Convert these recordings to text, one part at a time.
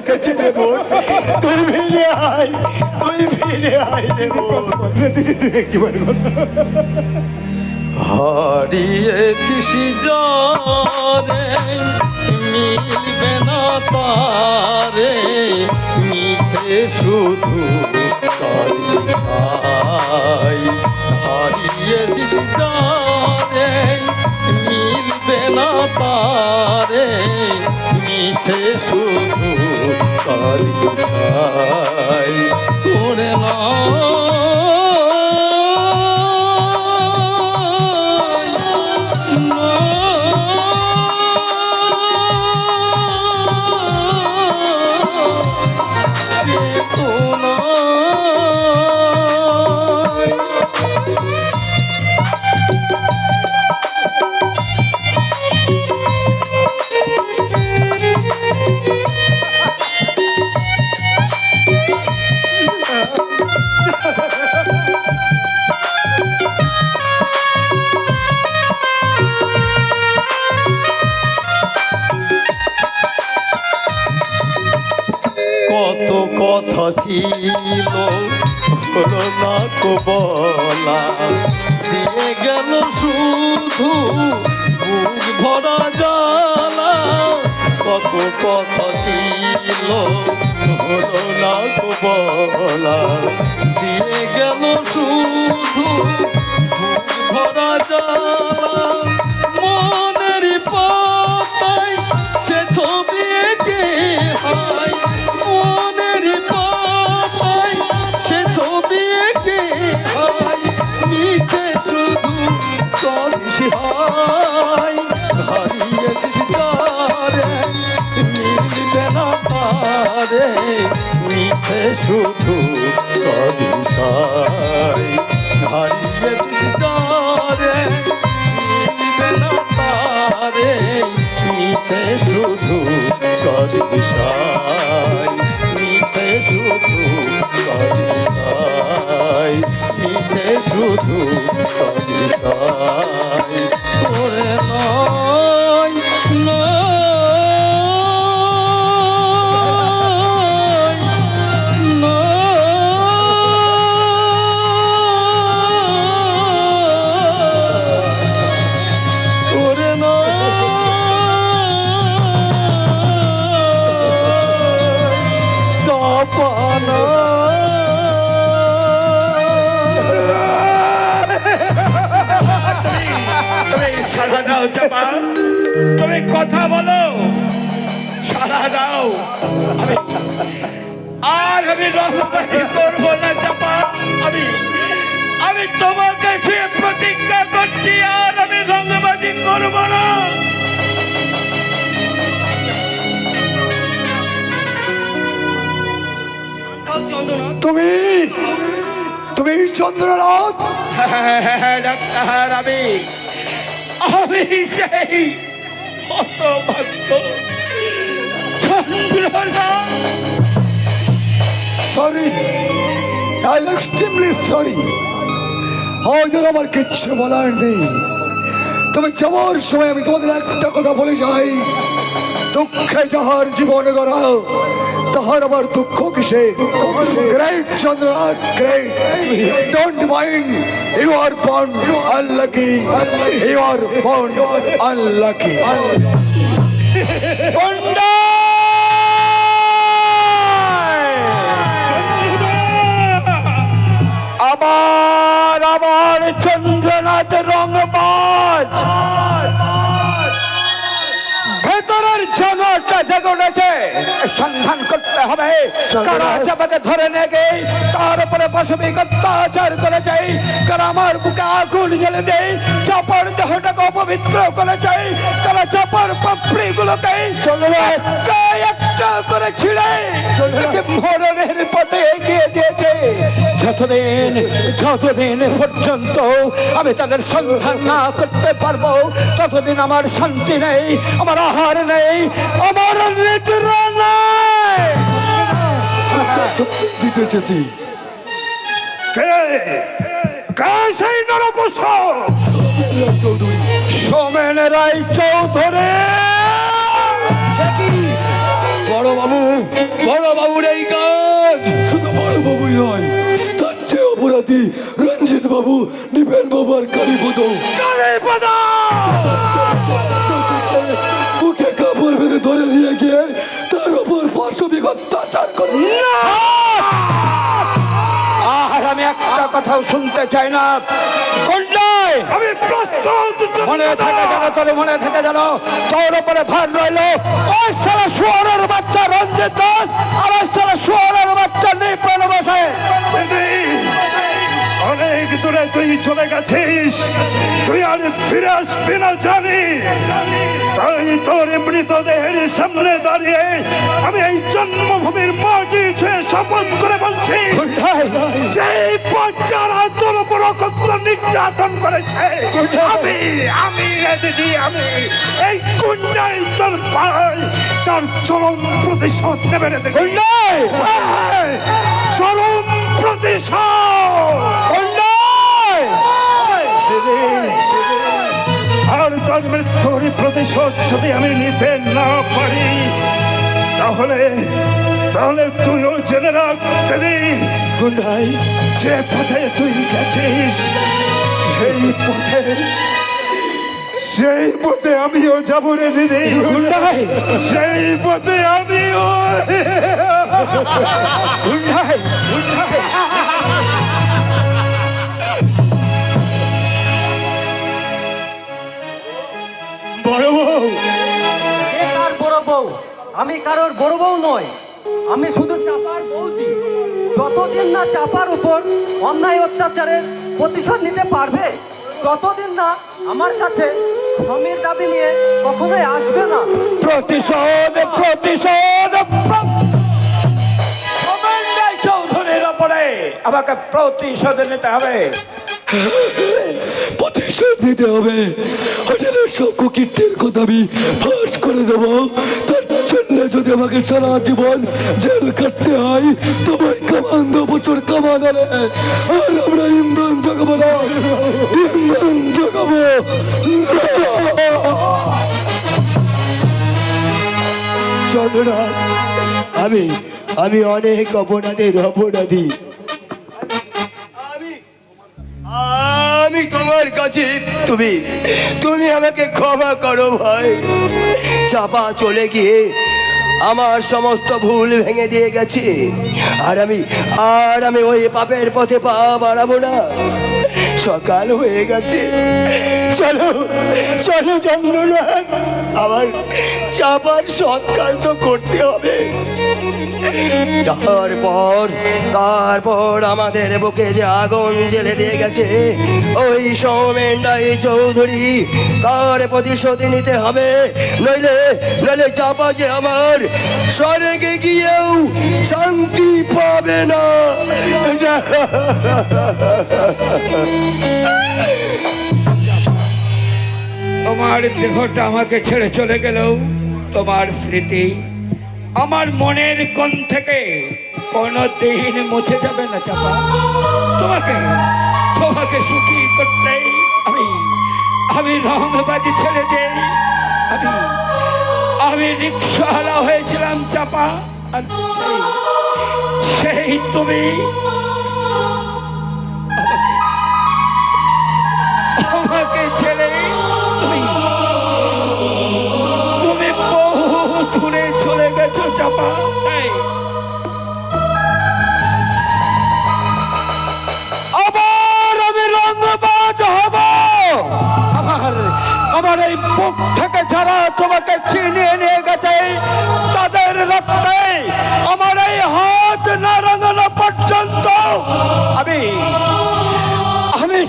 কাছে রে বোন, তুই ফিরে আয়, তুই ফিরে আয় রে বোন। একেবারে কথা হারিয়েছিস জানে মিলবে না তারে মিছে শুধু কালিমাই। হারিয়েছিস জানে মিলবে না তারে মিছে শুধু কালিমাই। ওরে না কত কথা ছিল হলো না কো বলা দিয়ে গেল শুধু বুক ভরা জ্বালা। কত কথা ছিল হলো না কো বলা দিয়ে গেল শুধু বুক ভরা জ্বালা। মনের পাতায় সে ছবি এঁকে হায় মনের পাতায় সে ছবি এঁকে হায় নিচে শুধু চলিস হায়। হারিয়েছিস তারে মিলবে না তারে নিচে শুধু চলিস হায়। হারিয়েছিস তারে মিলবে না তারে নিচে শুধু কবিতায় নিচে শুধু কবিতায় নিচে শুধু কবিতায়। ওরে নয় নয় নয় ওরে নয় চাপানা। সারা দাও চাপা, তুমি কথা বলো, সারা দাও। আমি রংবাজি করবো না চাপা। আমি তোমার কাছে প্রতিজ্ঞা করছি আর আমি রংবাজি করবো না। তুমি তুমি চন্দ্রনাথ? ডাক্তার আমি সেই হতভাগ্য Chandranath. Sorry, I am extremely sorry. আজ আর আমার কিচ্ছু বলার নেই। তবে যাওয়ার সময় আমি তোমাদের একটা কথা বলে যাই, দুঃখে যাহার জীবন গড়াও তাহার আবার দুঃখ কিসে? Great Chandranath, great. Don't mind, you are born unlucky, you are born unlucky. আমার চন্দ্রনাথ রংবাজ ভেতরের জনটা জেগে উঠেছে। সন্ধান করতে হবে কারা চাপাকে ধরে নিয়ে গিয়ে তার উপরে পাশবিক অত্যাচার করেছে, কারা আমার বুকে আগুন জ্বেলে দেয়, চাপার দেহটাকে অপবিত্র করেছে, তারা চাপার পাপড়ি গুলোকে একটা করে ছিঁড়ে মরণের পথে এগিয়ে দিয়েছে। যতদিন পর্যন্ত আমি তাদের সন্ধান না করতে পারবো ততদিন আমার শান্তি নেই, আমার আহার নেই, আমার নিদ্রা নেই। দিতে চেয়েছি সেই নরপশ সোমেন রায় চৌধুরী বড় বাবুর এই কাজ। শুধু বড় বাবুই নয়, তার চেয়ে অপরাধী রঞ্জিত বাবু, নিপেন বাবু আর কালীপদ। বুকে কাপড় বেঁধে ধরে নিয়ে গিয়ে তার উপর পাশবিক অত্যাচার করে। আর আমি একটা কথাও শুনতে চাই না। কোনটাই আমি প্রস্তুত। মনে থাকে জানো, তোর মনে থাকে জানো, তোর উপরে ভার রইলো ওই সারা শুয়ারের বাচ্চা রঞ্জিত দাস আর ওই সারা শুয়ারের বাচ্চা নিপেন বসে। অনেক দূরে তুই চলে গেছিস, তুই আর ফিরে আসবি না জানি। তাই তোর মৃতদেহের সামনে দাঁড়িয়ে আমি এই জন্মভূমির মাটি ছুঁয়ে শপথ করে বলছি, যে বাচ্চারা তোর উপর অকথ্য নির্যাতন করেছে, আমি এই কুণ্ডাই তোর পাই তার চরম প্রতিশোধ নেবে রে। চরম প্রতিশোধ। আর তার মৃত্যুর প্রতিশোধ যদি আমি নিতে না পারি, তাহলে তুইও জেনে রাখ গুন্ডাই, যে পথে তুই গেছিস সেই পথে আমিও যাবো রে দিদি। গুন্ডাই, সেই পথে আমিও। গুন্ডাই, বড় বউ, এ কার বড় বউ? আমি কারোর বড় বউ নই, আমি শুধু চাপার বৌদি। যতদিন না চাপার উপর অন্যায় অত্যাচারের প্রতিশোধ নিতে পারবে, ততদিন না আমার কাছে ক্ষমার দাবি নিয়ে কখনোই আসবে না। প্রতিশোধ প্রতিশোধ কমান্ডার চৌধুরীর ওপরে আমাকে প্রতিশোধ নিতে হবে। প্রতিশোধ নিতে হবে। হোটেলের সব কুকীর্তির কথা আমি ফাঁস করে দেবো। তার জন্য যদি আমাকে সারা জীবন জেল কাটতে হয়, তোমায় কামান 2 বছর কামান আনে। আর আমরা ইন্ধন জগাবো না, ইন্ধন জগাবো। চন্দ্রা, আমি অনেক অপরাধী। আমি তোমার কাছে, তুমি আমাকে ক্ষমা করো ভাই। চাপা চলে গিয়ে আমার সমস্ত ভুল ভেঙে দিয়ে গেছে, আর আমি ওই পাপের পথে পা বাড়াবো না। সকাল হয়ে গেছে, চলো চন্দ্রনাথ, আবার চাপার সৎকার তো করতে হবে। তারপর আমাদের বুকে যে আগুন জ্বেলে দিয়ে গেছে ওই সৌমেন্ডাই চৌধুরী, তার প্রতিশোধ নিতে হবে। নইলে চাপা যে আমার স্বর্গে গিয়েও শান্তি পাবে না। তোমার দেহটা আমাকে ছেড়ে চলে গেলেও তোমার স্মৃতি আমার মনের কোণ থেকে কোনোদিন মুছে যাবে না চাপা। তোমাকে সুখী করতে আমি রংবাজি ছেড়ে দেই। আমি রিক্সাওয়ালা হয়েছিলাম চাপা, আর সেই তুমি আমাকে ছেড়ে তুমি বহু দূরে চলে গেছো চাপা। আবার আমি রংবাজ হব। আমার এই বুক থেকে যারা তোমাকে ছিনিয়ে নিয়ে গেছে তাদের রক্তে আমার এই হাত না রাঙানো পর্যন্ত আমি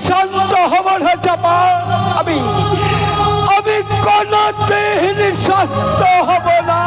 শান্ত হব না চাপা। আমি কোনদিন শান্ত হব না।